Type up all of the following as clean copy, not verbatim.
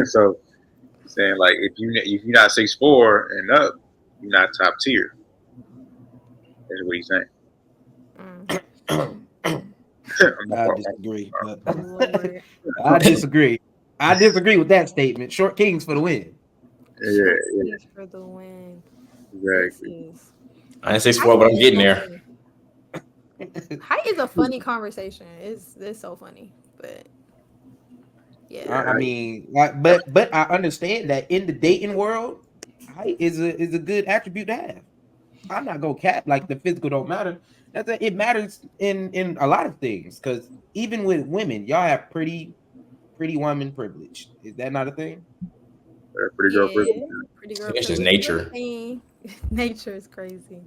So saying like if you're not 6'4" and up, you're not top tier. That's what he's saying. I disagree, but Lord. I disagree. I disagree with that statement. Short kings for the win. Short Yeah, kings for the win. This exactly. is I ain't 6'4", but I'm getting there. Height is a funny conversation. It's so funny, but yeah. I mean, like, but I understand that in the dating world, height is a good attribute to have. I'm not gonna cap like the physical don't matter. It matters in a lot of things because even with women, y'all have pretty woman privilege. Is that not a thing? Pretty girl Yeah, privilege. pretty girl It's just privilege is a nature. thing. Nature is crazy.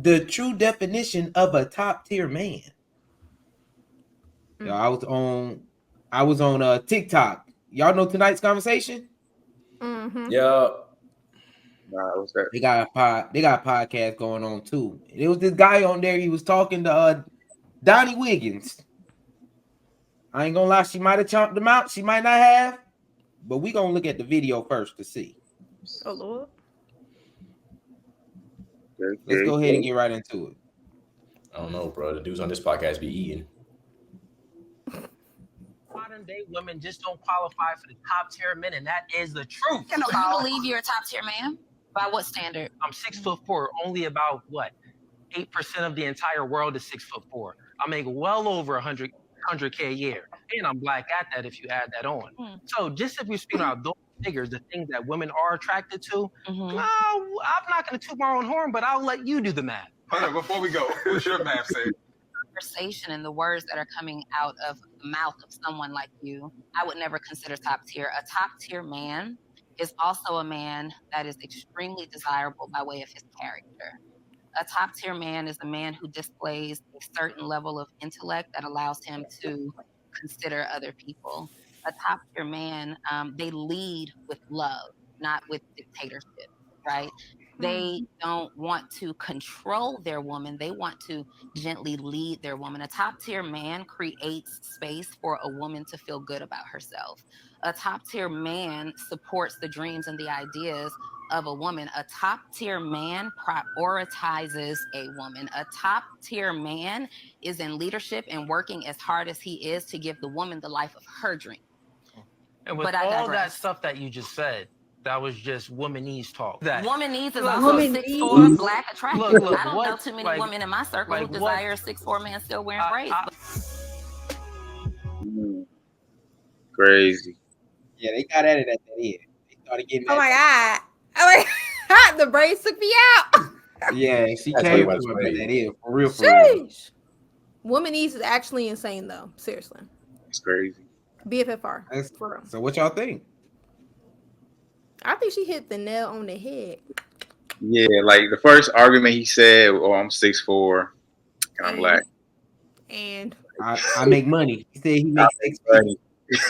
The true definition of a top tier man. Yo, I was on TikTok. Y'all know tonight's conversation? Mm-hmm. Yeah. Nah, what's that? They got a podcast going on too. It was this guy on there. He was talking to Donnie Wiggins. I ain't gonna lie, she might have chomped him out. She might not have, but we gonna look at the video first to see. Oh Lord. Let's go ahead and get right into it. I don't know, bro. The dudes on this podcast be eating. Modern day women just don't qualify for the top tier men, and that is the truth. You believe you're a top tier man? By what standard? I'm 6'4". Only about what 8% of the entire world is 6'4". I make well over 100K a year, and I'm black at that. If you add that on, so just if we speak about those figures, the things that women are attracted to, no, I'm not going to toot my own horn, but I'll let you do the math. Hold on, before we go, what's your math say? Conversation and the words that are coming out of the mouth of someone like you, I would never consider top tier. A top tier man is also a man that is extremely desirable by way of his character. A top tier man is a man who displays a certain level of intellect that allows him to consider other people. A top tier man, they lead with love, not with dictatorship, right? They don't want to control their woman. They want to gently lead their woman. A top tier man creates space for a woman to feel good about herself. A top tier man supports the dreams and the ideas of a woman. A top tier man prioritizes a woman. A top tier man is in leadership and working as hard as he is to give the woman the life of her dream. And with all that stuff that you just said, that was just womanese talk. That womanese is also 6'4", black, attractive. I don't know too many women in my circle who desire a 6'4" man still wearing braids. Crazy. Yeah, they got at it at the end. They started getting. Oh my god! Oh my god! The braids took me out. Yeah, she That's came what to it it was. at that end for real. For real. Womanese is actually insane, though. Seriously. It's crazy. BFFR. For real. So what y'all think? I think she hit the nail on the head. Yeah, like the first argument he said, "Oh, I'm 6'4", and I'm black, and I make money." He said he makes money.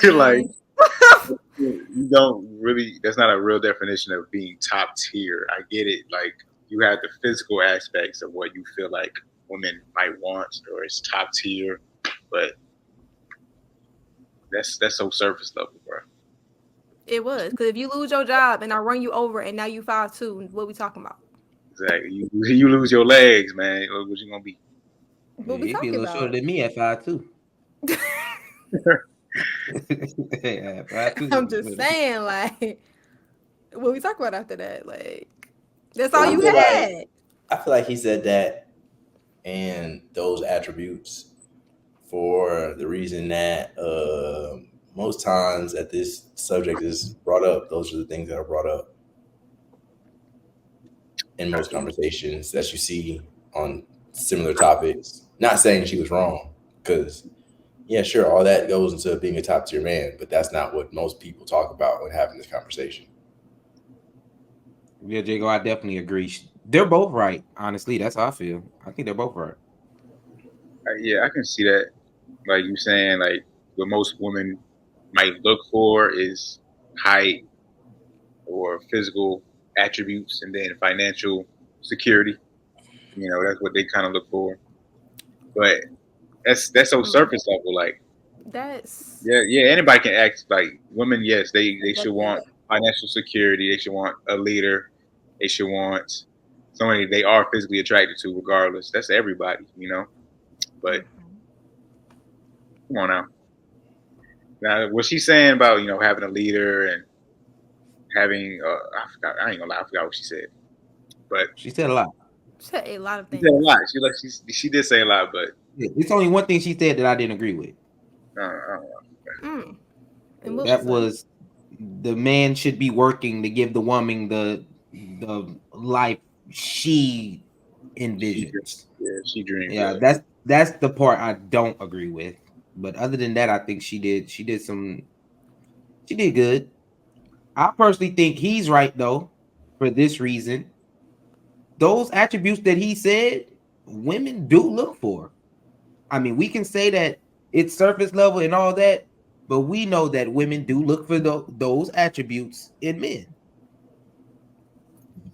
Like you don't really. That's not a real definition of being top tier. I get it. Like you have the physical aspects of what you feel like women might want, or it's top tier, but that's so surface level, bro. It was because if you lose your job and I run you over and now you 5'2", what we talking about? Exactly. You lose your legs, man. What you gonna be? What we He'd be a talking little about? shorter than me at 5'2". Yeah, 5'2". I'm just saying, like, what we talk about after that? Like, that's all you feel had. I feel like he said that and those attributes for the reason that most times that this subject is brought up, those are the things that are brought up in most conversations that you see on similar topics. Not saying she was wrong, because yeah, sure, all that goes into being a top tier man, but that's not what most people talk about when having this conversation. Yeah, Jago, I definitely agree. They're both right. Honestly, that's how I feel. I think they're both right. Yeah, I can see that. Like you saying, like what most women might look for is height or physical attributes, and then financial security. That's what they kind of look for. But that's so surface level. Like That's Yeah. Anybody can act like women. Yes, they should definitely want financial security. They should want a leader. They should want somebody they are physically attracted to, regardless. That's everybody, But come on now. Now, what she's saying about having a leader and having I forgot. I ain't gonna lie. I forgot what she said. But She said a lot. said a lot of she said a things. lot. She did say a lot, but It's only one thing she said that I didn't agree with. I don't know. And what That was was the man should be working to give the woman the life she envisions. She dreams. Yeah, that's the part I don't agree with. But other than that, I think she did good. I personally think he's right though, for this reason. Those attributes that he said, women do look for. I mean, we can say that it's surface level and all that, but we know that women do look for those attributes in men.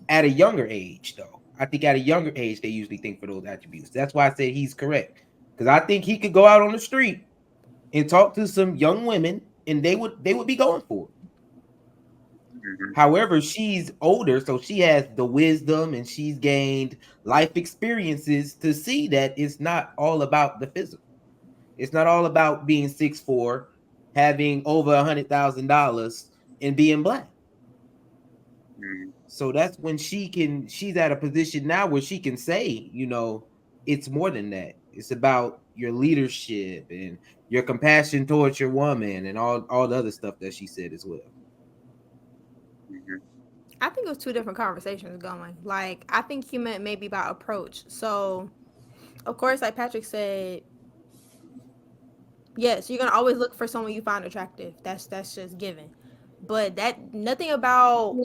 At a younger age, though, I think at a younger age they usually think for those attributes. That's why I say he's correct, because I think he could go out on the street and talk to some young women, and they would be going for it. However, she's older, so she has the wisdom and she's gained life experiences to see that it's not all about the physical. It's not all about being 6'4", having over $100,000 and being black. So that's when she's at a position now where she can say, it's more than that. It's about your leadership and your compassion towards your woman and all the other stuff that she said as well. I think it was two different conversations going. Like, I think he meant maybe about approach. So, of course, like Patrick said, yes, you're gonna always look for someone you find attractive. That's just given. But that nothing about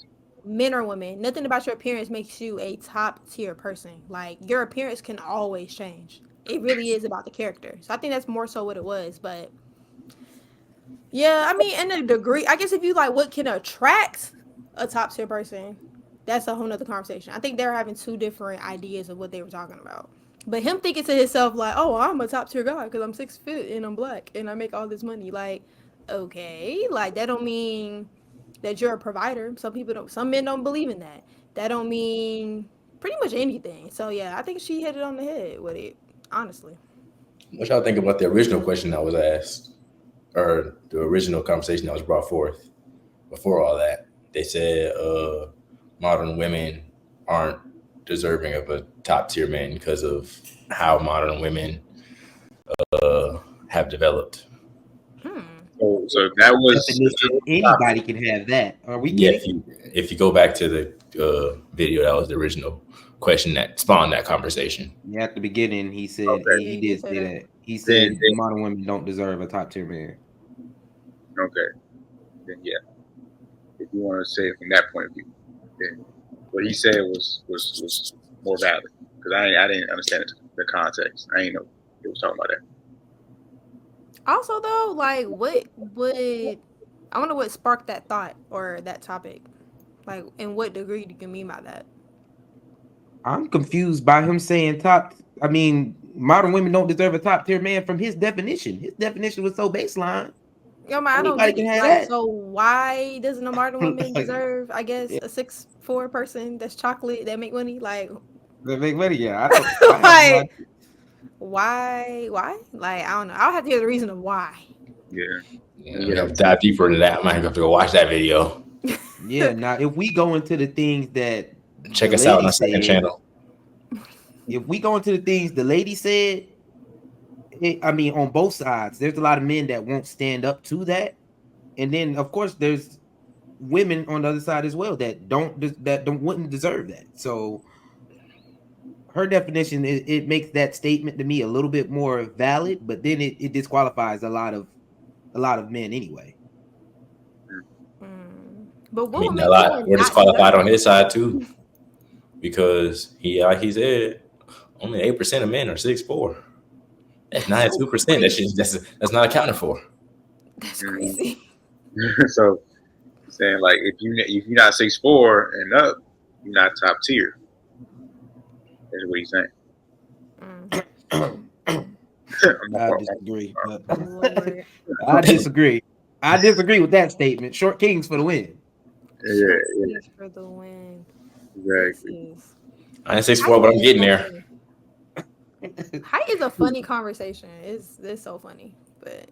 men or women, nothing about your appearance makes you a top tier person. Like, your appearance can always change. It really is about the character. So I think that's more so what it was. But yeah, I mean, in a degree, I guess if you like what can attract a top tier person, that's a whole nother conversation. I think they're having two different ideas of what they were talking about. But him thinking to himself like, "Oh, I'm a top tier guy because I'm 6 foot and I'm black and I make all this money." Like, okay, like that don't mean that you're a provider. Some men don't believe in that. That don't mean pretty much anything. So yeah, I think she hit it on the head with it. Honestly. What y'all think about the original question that was asked, or the original conversation that was brought forth before all that? They said modern women aren't deserving of a top tier man because of how modern women have developed. So that was anybody can have that. Are we kidding? If you go back to the video, that was the original question that spawned that conversation. Yeah, at the beginning, he said he did say that. He said modern women don't deserve a top tier man. Okay, then yeah. If you want to say it from that point of view, then what he said was more valid, because I didn't understand the context. I didn't know he was talking about that. Also, though, like, what would I wonder what sparked that thought or that topic? Like, in what degree do you mean by that? I'm confused by him saying modern women don't deserve a top tier man from his definition. His definition was so baseline. Yo, man, I don't Anybody get can it. have Like, that. so why doesn't a modern woman deserve, I guess, a 6'4" person that's chocolate that make money? Like, They make money, yeah. I don't why? Like, I don't know. I'll have to hear the reason of why. We have to dive deeper into that. I might have to go watch that video. Yeah, now if we go into the things that check us out on our second channel. If we go into the things the lady said, on both sides, there's a lot of men that won't stand up to that, and then of course there's women on the other side as well that wouldn't deserve that. So her definition, it makes that statement to me a little bit more valid, but then it disqualifies a lot of men anyway. But what a lot were disqualified on his side too, because like he said, only 8% of men are 6'4". That's 92%. That's not accounted for. That's crazy. So saying like if you're not 6'4" and up, you're not top tier. That's what he's saying. I disagree. But Lord. I disagree. I disagree with that statement. Short kings for the win. Yeah, Short yeah, keys for the win. exactly. This is I ain't 6'4", but I'm getting there. height is a funny conversation. It's so funny, but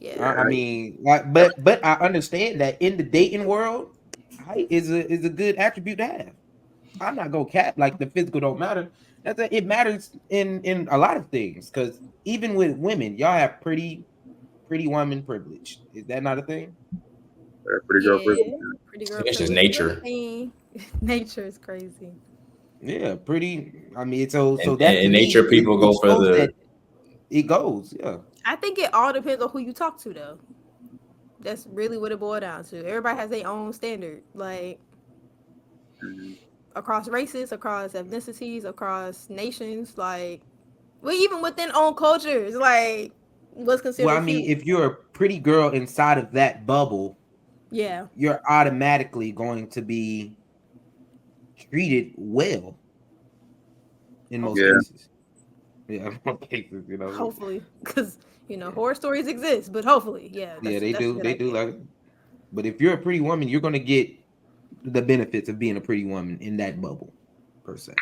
yeah. I mean, like, but I understand that in the dating world, height is a good attribute to have. I'm not gonna cap like the physical don't matter. It matters in a lot of things because even with women, y'all have pretty woman privilege. Is that not a thing? Pretty girl privilege. Yeah, pretty girl It's just privilege is a nature. thing. Nature is crazy. Yeah, pretty. I mean, so And that to in me nature, people go for shows the. that it goes. Yeah, I think it all depends on who you talk to, though. That's really what it boils down to. Everybody has their own standard, like Mhm. across races, across ethnicities, across nations, like well, even within own cultures, like what's well, I considered mean, cute. if you're a pretty girl inside of that bubble, Yeah, you're automatically going to be treated well in most Yeah, hopefully, cases. Yeah, in most cases, you know. hopefully, because Yeah, horror stories exist, but hopefully, yeah, yeah, that's a good they do. idea. Like, but if you're a pretty woman, you're gonna get the benefits of being a pretty woman in that bubble, per se.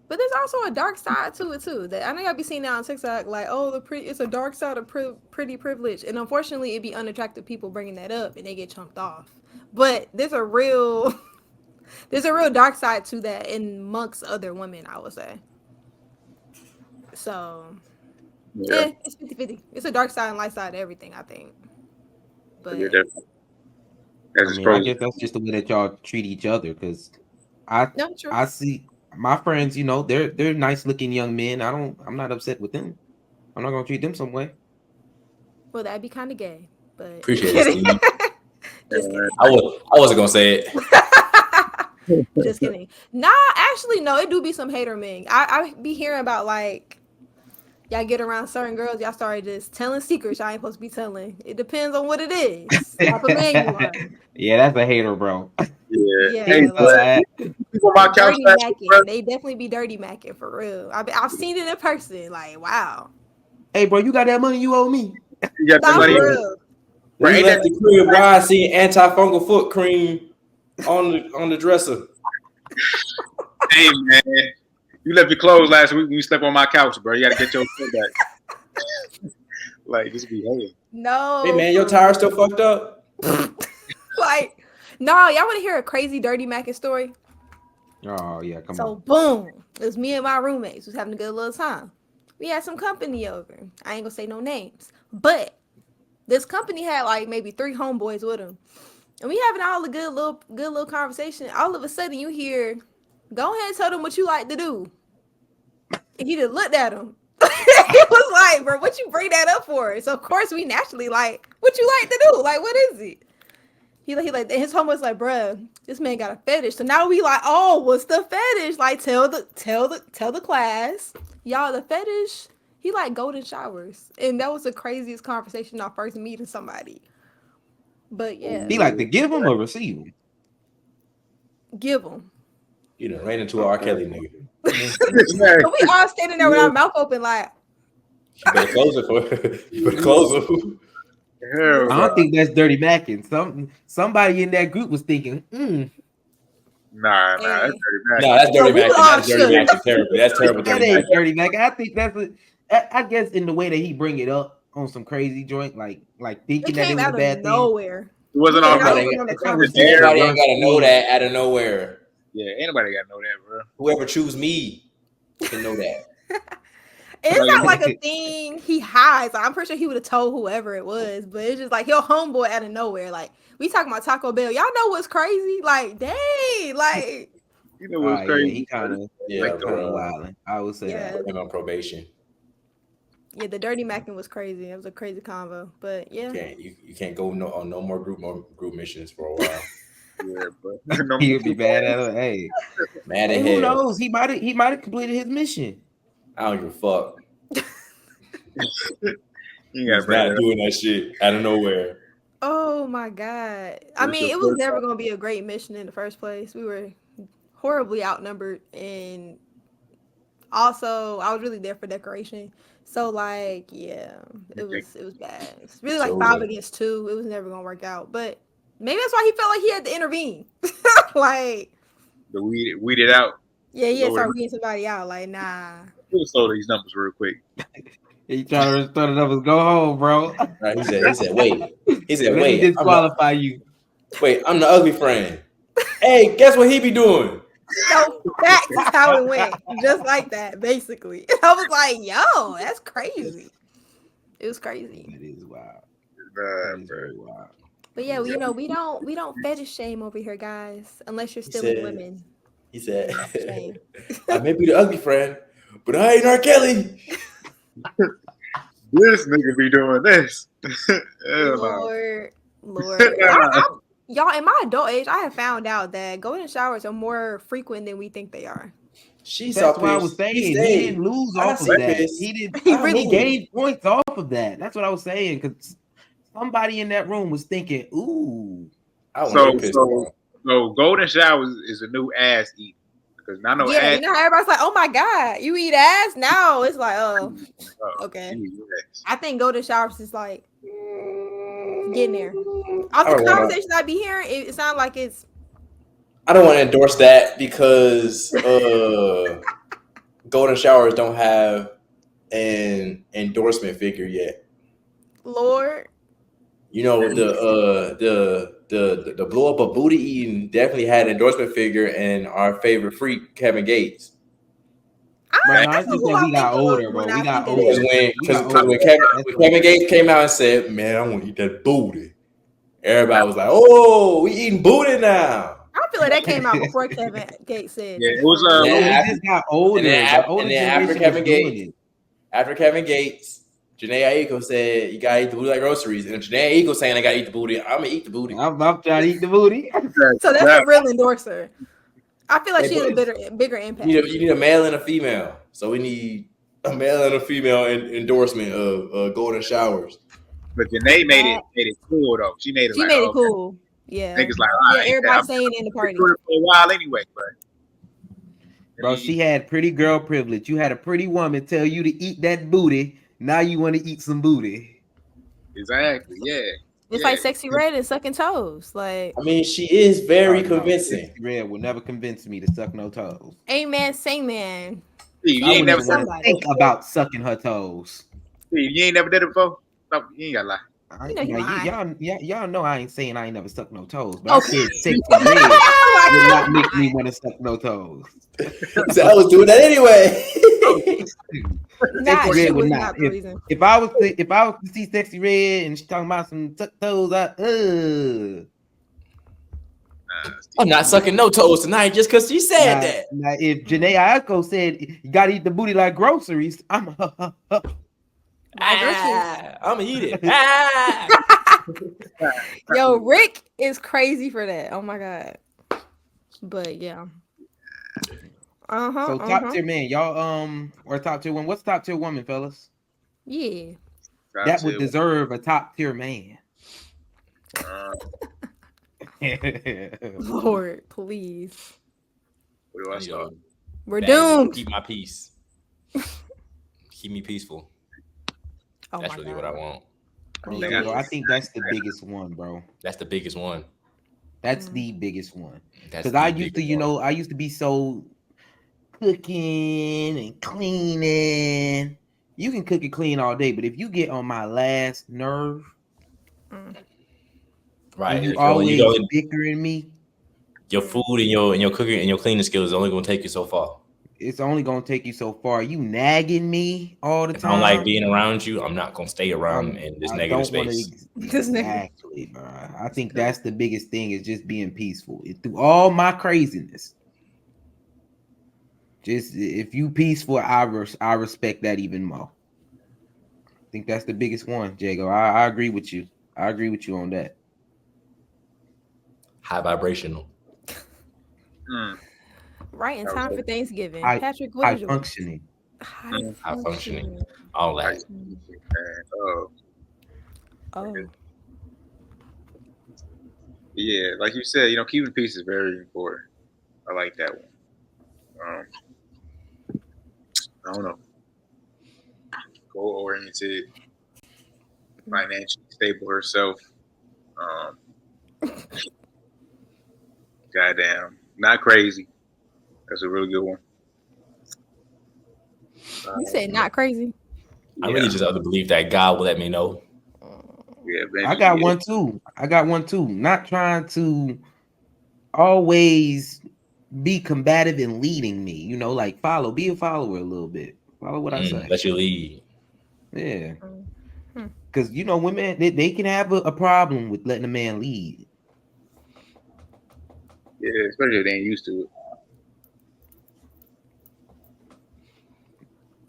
But there's also a dark side to it too. That I know y'all be seeing now on TikTok, like, oh, it's a dark side of pretty privilege, and unfortunately, it be unattractive people bringing that up, and they get chunked off. But there's a real, there's a real dark side to that amongst other women, I would say. So, yeah, it's 50-50. It's a dark side and light side to everything, I think. yeah. But That's I just mean, I pros. guess that's just the way that y'all treat each other. Because I no, true. I see my friends, you know, they're nice looking young men. I'm not upset with them. I'm not gonna treat them some way. Well, that'd be kind of gay, but Appreciate it, kidding. Steve. Just kidding. I wasn't gonna say it. Just kidding. Nah, actually, no. It do be some hater men. I be hearing about like y'all get around certain girls, y'all started just telling secrets y'all ain't supposed to be telling. It depends on what it is, type of man you are. Yeah, that's a hater, bro. Yeah. Hey, Yeah, but like people on my couch dirty last week, bro. macking. They definitely be dirty macking for real. I've seen it in person. Like wow, Hey, bro, you got that money you owe me? You got the not money. for real. Bro, We ain't that left the crib. Bro, I seen antifungal foot cream on the dresser. hey man? You left your clothes last week when you slept on my couch, bro. You got to get your shit back. Like, just behave. No. Hey man, your for tire real. still fucked up. Like no, y'all want to hear a crazy dirty macking story? Oh yeah, come So on. boom, it was me and my roommates was having a good little time. We had some company over. I ain't gonna say no names, but this company had like maybe 3 homeboys with them, and we having all a good little conversation. All of a sudden, you hear, "Go ahead and tell them what you like to do." And he just looked at him. He was like, "Bro, what you bring that up for?" So of course we naturally like, "What you like to do? Like, what is it?" He like his homeboy's like, "Bruh, this man got a fetish." So now we like, "Oh, what's the fetish?" Like, tell the class, y'all, the fetish. He like golden showers, and that was the craziest conversation I first meeting somebody. But yeah, He like to give them or receive them. give them. You done ran into an R. Kelly nigga. So we all standing there with our mouth open, like, You better close it for. You better close it. Hell, I bro. don't think that's dirty macking. Somebody in that group was thinking, Nah, hey. that's dirty back. No, that's dirty So we macking. was all That's dirty shook. macking. Terrible. That's terrible. that Dirty ain't macking. dirty macking. I think I guess in the way that he bring it up on some crazy joint, like It thinking that it came was a out of bad thing. nowhere. It wasn't We on ain't not Everybody, even on the That was conversation. there. everybody ain't gotta know worst that out of nowhere. Yeah, anybody got to know that, bro. Whoever choose me can know that. It's not like a thing he hides. I'm pretty sure he would have told whoever it was, but it's just like he'll homeboy out of nowhere. Like we talking about Taco Bell. Y'all know what's crazy? Like, dang, like You know what's Yeah, crazy? he kind of Yeah, bro. wilding. I would say yeah, that. Put him on probation. yeah. The dirty macking was crazy. It was a crazy convo, but yeah. You can't go on no more group missions for a while. Yeah, bro. No, He would be mad at him. Hey, Mad hey, as who hell. knows? He might have completed his mission. I don't give a fuck. you got He's to bring not that up. doing that shit out of nowhere. Oh my god. I What's mean, your it was first never thought? gonna be a great mission in the first place. We were horribly outnumbered, and Also, I was really there for decoration. So like, yeah, it was bad. It's really like 5 against 2. It was never gonna work out. But maybe that's why he felt like he had to intervene. Like The weed it out. yeah, he had to start weeding somebody out. Like, nah. We'll slow these numbers real quick. He trying to start it up and go home, bro. Right, he said, wait. He said, Let wait. me disqualify you. Wait, I'm the ugly friend. Hey, guess what he be doing? So facts is how it went. Just like that, basically. I was like, yo, that's crazy. It was crazy. It is wild. That is very wild. But yeah, we don't fetish shame over here, guys, unless you're stealing women. He said, I may be the ugly friend, but I ain't R. Kelly. This nigga be doing this. Lord. Y'all, in my adult age, I have found out that golden showers are more frequent than we think they are. That's what I was saying. He didn't lose off of that. He didn't. He gained points off of that. That's what I was saying. Because somebody in that room was thinking, "Ooh." So golden showers is a new ass eating. Because I know ass. You know how everybody's like, "Oh my god, you eat ass?" Now it's like, "Oh, okay." I think golden showers is like getting there. All the conversations I be hearing, it sounds like it's. I don't want to endorse that because golden showers don't have an endorsement figure yet. Lord, you know the blow up of booty eating definitely had an endorsement figure, and our favorite freak Kevin Gates. I think that we got older, bro. We got older. Because when Kevin Gates came out and said, "Man, I want to eat that booty," everybody was like, "Oh, we eating booty now." I feel like that came out before Kevin Gates said. Yeah, it was. We just got older. And then after Kevin Gates, Janae Aiko said, "You gotta eat the booty like groceries." And if Janae Aiko saying, "I gotta eat the booty," I'm gonna eat the booty. I'm trying to eat the booty. So that's a real endorser. I feel like she has a bigger impact. You need a male and a female. So we need a male and a female endorsement of golden showers. But Janae made it cool though. She made it cool. Yeah. Niggas like, everybody saying in the party for a while anyway, bro. She had pretty girl privilege. You had a pretty woman tell you to eat that booty. Now you want to eat some booty. Exactly. Yeah. It's like Sexy Red and sucking toes. Like, I mean, she is very convincing. Sexy Red will never convince me to suck no toes. Amen. Say man. You ain't never think about sucking her toes. You ain't never did it before. No, you ain't gotta lie. Y'all know I ain't saying I ain't never sucked no toes, but I said Sexy Red would not make me want to suck no toes. So I was doing that anyway. Sexy Red would not. If I was to see Sexy Red and she's talking about some suck toes, I'm not sucking no toes tonight just because she said that. Now, if Janae Aiko said you gotta eat the booty like groceries, I'm gonna eat it. Yo, Rick is crazy for that. Oh my god. But yeah. So top tier man, y'all or top tier woman. What's top tier woman, fellas? Yeah. That would deserve a top tier man. Lord, please. What do I start? We're doomed. Keep my peace. Keep me peaceful. Oh that's really what I want. I think that's the biggest one, bro. That's the biggest one. That's the biggest one. Because I used to, I used to be so cooking and cleaning. You can cook and clean all day, but if you get on my last nerve, right, you always bickering me. Your food and your cooking and your cleaning skills is only going to take you so far. It's only going to take you so far. You nagging me all the time. I don't like being around you. I'm not going to stay around in this negative space. Exactly, bro. I think that's the biggest thing is just being peaceful. Through all my craziness, just if you peaceful, I respect that even more. I think that's the biggest one, Jago. I agree with you. I agree with you on that. High vibrational. Right in time for Thanksgiving. Patrick, what is functioning? High functioning. All that. Oh. Yeah, like you said, keeping peace is very important. I like that one. I don't know, goal oriented, financially stable herself. Goddamn, not crazy. That's a really good one. You said not crazy. I really just have to believe that God will let me know. Yeah, I got one too. Not trying to always be combative and leading me. You know, like be a follower a little bit. Follow what I say. Let you lead. Yeah. Because you know, women they can have a problem with letting a man lead. Yeah, especially if they ain't used to it.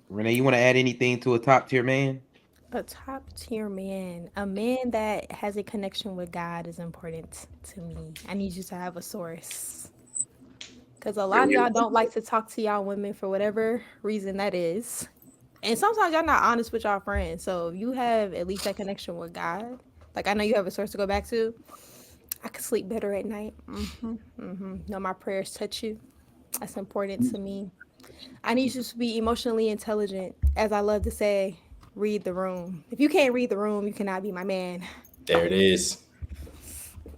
Renee, you want to add anything to a top tier man? A top tier man, a man that has a connection with God is important to me. I need you to have a source. Because a lot of y'all don't like to talk to y'all women for whatever reason that is. And sometimes y'all not honest with y'all friends. So if you have at least that connection with God, like I know you have a source to go back to, I can sleep better at night. Know my prayers touch you. That's important to me. I need you to be emotionally intelligent. As I love to say, read the room. If you can't read the room, you cannot be my man. There it is.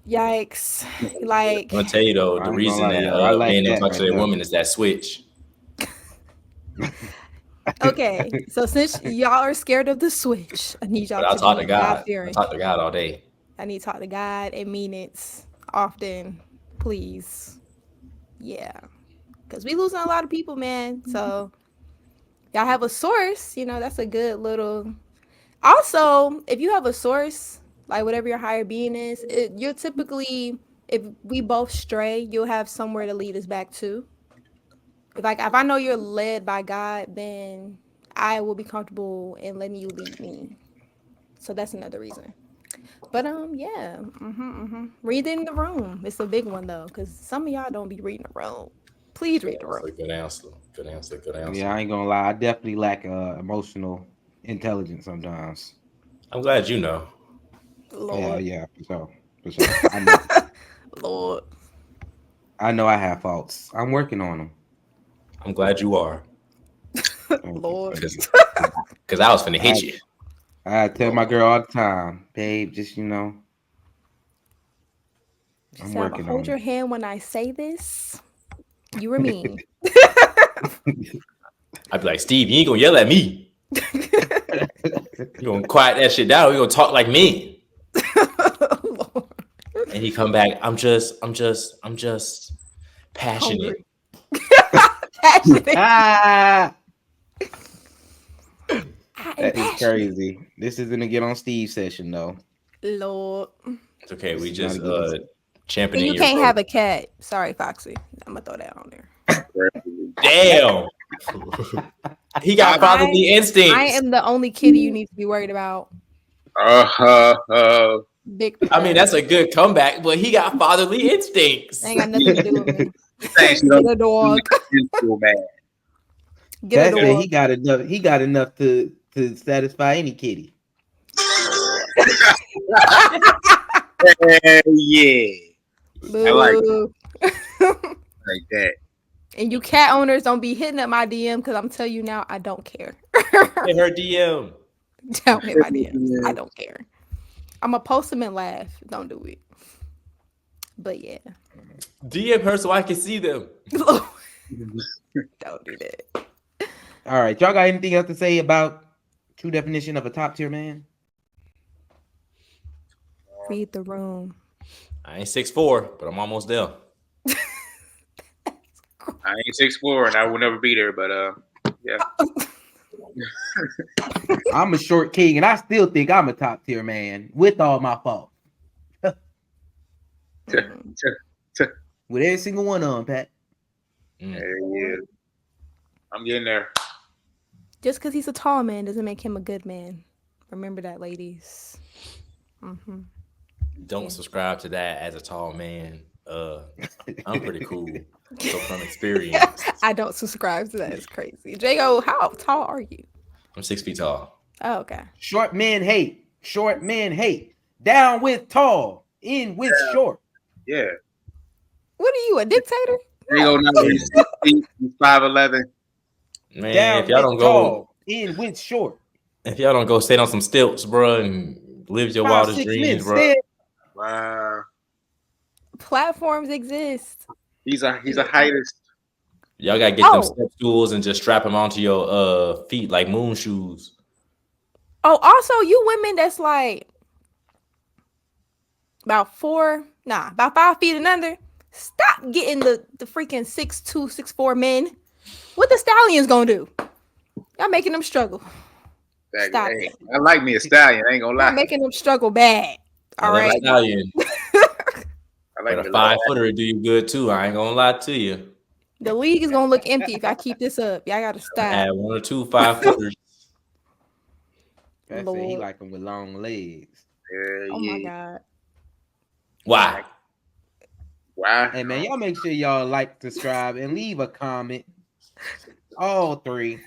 Yikes. Like, I'm gonna tell you though, the reason that men don't talk to their woman is that switch. okay, so since y'all are scared of the switch, I need y'all I'll to talk be to God. God-fearing. I talk to God all day. I need to talk to God and mean it often, please. Yeah, because we losing a lot of people, man. So y'all have a source, you know, that's a good little. Also, if you have a source, like whatever your higher being is, you're typically, if we both stray, you'll have somewhere to lead us back to. If I know you're led by God, then I will be comfortable in letting you lead me. So that's another reason. But yeah, reading the room. It's a big one though, because some of y'all don't be reading the room. Please read the room. Good answer. Good answer. Yeah, I ain't gonna lie. I definitely lack emotional intelligence sometimes. I'm glad you know. Lord. Yeah, for sure. I know. Lord. I know I have faults. I'm working on them. I'm glad you are. Lord. Because I was finna hit you. I tell my girl all the time, babe, just I'm working on hold your hand when I say this. You were mean. I'd be like, Steve, you ain't gonna yell at me. You gonna quiet that shit down. We gonna talk like men. And he come back. I'm just passionate. That is crazy. This isn't a get on Steve session though. Lord. It's okay. We This just And championing you your can't growth. have a cat. Sorry, Foxy. I'm gonna throw that on there. Damn. He got fatherly instincts. I am the only kitty you need to be worried about. Big. I mean, that's a good comeback, but he got fatherly instincts. Ain't got nothing to do with me. Get a dog. Get a dog. He got enough. He got enough to satisfy any kitty. Yeah. Boo. I like that. And you cat owners don't be hitting up my DM because I'm telling you now, I don't care. Hit her DM. Don't hit my DMs. I don't care. I'm gonna post them and laugh. Don't do it. But yeah. DM her so I can see them. Don't do that. All right, y'all got anything else to say about true definition of a top tier man? Read the room. I ain't 6'4", but I'm almost there. I ain't 6'4", and I will never be there. But yeah. I'm a short king, and I still think I'm a top tier man with all my faults. With every single one of them, Pat. Yeah. I'm getting there. Just because he's a tall man doesn't make him a good man. Remember that, ladies. Don't subscribe to that as a tall man. I'm pretty cool. So from experience. I don't subscribe to that. It's crazy. Jago, how tall are you? I'm 6 feet tall. Oh, okay. Short men hate. Short men hate. Down with tall. In with short. Yeah. What are you, a dictator? There you go. Now he's 5'11". Man, Down if y'all with don't tall, go, in with short. if y'all don't go stand on some stilts, bro, and live your 5, wildest 6 dreams, men bro. stand. Wow. Platforms exist. He's a heightest. Y'all gotta get them Oh. step stools and just strap them onto your feet like moon shoes. Oh, also you women that's like about 5 feet and under. Stop getting the freaking 6'2", 6'4" men. What the stallions gonna do? Y'all making them struggle. Stop Hey, it. I like me a stallion. I ain't gonna Y'all lie. making them struggle bad. All Another right. stallion, I like but me a a 5-footer do you good too. I ain't gonna lie to you. The league is gonna look empty if I keep this up. Y'all gotta stop. Add 1 or 2 5-footers. That's it. He like them with long legs. Oh my God. Why? Why? Hey man, y'all make sure y'all like, subscribe, and leave a comment. All 3.